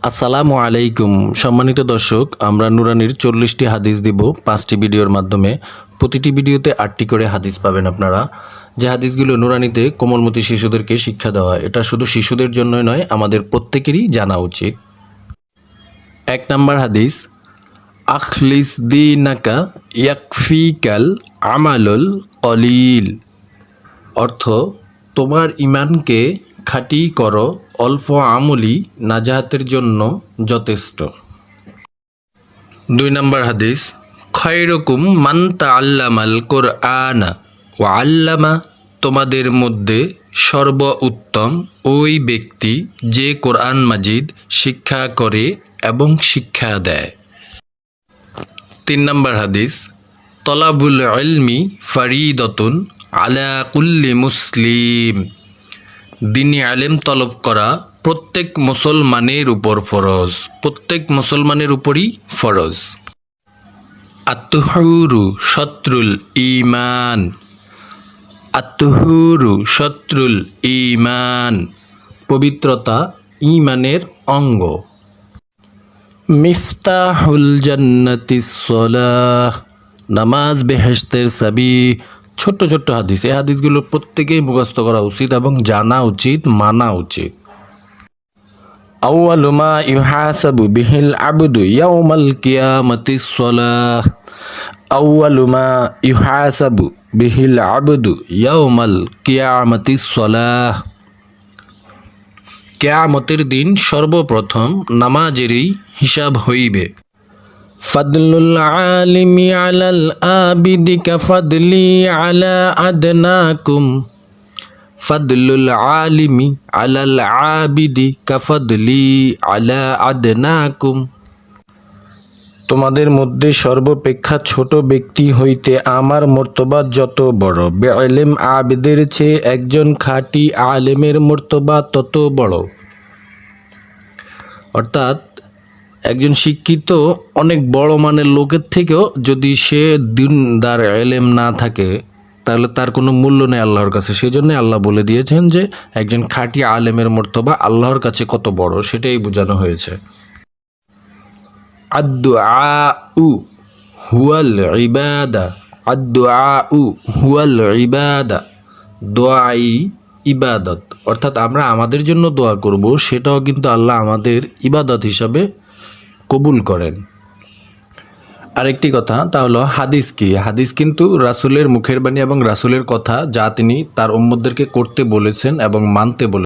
আসসালামু আলাইকুম সম্মানিত দর্শক, আমরা নুরানির 40টি হাদিস দিব 5টি ভিডিওর মাধ্যমে। প্রতিটি ভিডিওতে 8টি করে হাদিস পাবেন আপনারা। যে হাদিসগুলো নুরানিতে কোমলমতি শিশুদেরকে শিক্ষা দেওয়া, এটা শুধু শিশুদের জন্যই নয়, আমাদের প্রত্যেকেরই জানা উচিত। 1 নম্বর হাদিস, আখলিস দীনাকা ইয়াকফিকাল আমালুল কলিল। অর্থ, তোমার ইমানকে খাঁটি করো, অল্প আমলই নাজাহাতের জন্য যথেষ্ট। 2 নম্বর হাদিস, খৈরকুম মান তাআল্লামাল কুরআনা ওয়া আল্লামা। তোমাদের মধ্যে সর্ব উত্তম ওই ব্যক্তি যে কোরআন মাজিদ শিক্ষা করে এবং শিক্ষা দেয়। 3 নম্বর হাদিস, তলাবুল ইলমি ফরিদতুন আলা কুল্লি মুসলিম। দ্বীনি আলেম তলব করা প্রত্যেক মুসলমানের উপর ফরজ, প্রত্যেক মুসলমানের উপরই ফরজ। আত্তুহুরু শত্রুল ঈমান। আত্তুহুরু শত্রুল ঈমান, পবিত্রতা ঈমানের অঙ্গ। মিফতাহুল জান্নাতিস সালাহ, নামাজ বেহেশতের চাবি। ছোট্ট ছোট্ট হাদিস, এই হাদিসগুলো প্রত্যেকেই মুখস্থ করা উচিত এবং জানা উচিত, মানা উচিত। আউয়ালু মা ইউহাসাবু বিহিল আবদু ইয়াউমাল কিয়ামাতিস সালাহ। আউয়ালু মা ইউহাসাবু বিহিল আবদু ইয়াউমাল কিয়ামাতিস সালাহ। কিয়ামতের দিন সর্বপ্রথম নামাজেরই হিসাব হইবে। ফাদলুল আলিমি আলাল আবিদি কাফাদলি আলা আদনাকুম। ফাদলুল আলিমি আলাল আবিদি কাফাদলি আলা আদনাকুম। তোমাদের মধ্যে সর্বাপেক্ষা ছোট ব্যক্তি হইতে আমার মর্তবা যত বড়, বেইলেম আবিদের চেয়ে একজন খাঁটি আলেমের মর্তবা তত বড়। অর্থাৎ একজন শিক্ষিত অনেক বড় মানের লোকের থেকেও যদি সে দিনদার এলেম না থাকে, তাহলে তার কোনো মূল্য নেই আল্লাহর কাছে। সেজন্য আল্লাহ বলে দিয়েছেন যে একজন খাঁটি আলেমের মর্তবা আল্লাহর কাছে কত বড়, সেটাই বোঝানো হয়েছে। আদ-দুআউ হুয়াল ইবাদা। আদ-দুআউ হুয়াল ইবাদা, দোয়াই ইবাদত। অর্থাৎ আমরা আমাদের জন্য দোয়া করব, সেটাও কিন্তু আল্লাহ আমাদের ইবাদত হিসাবে কবুল করেন। আরেকটি কথা, তা হলো হাদিস কি? হাদিস কিন্তু রাসূলের মুখের বাণী এবং রাসূলের কথা, যা তিনি তার উম্মতদেরকে করতে বলেছেন এবং মানতে বলেছেন।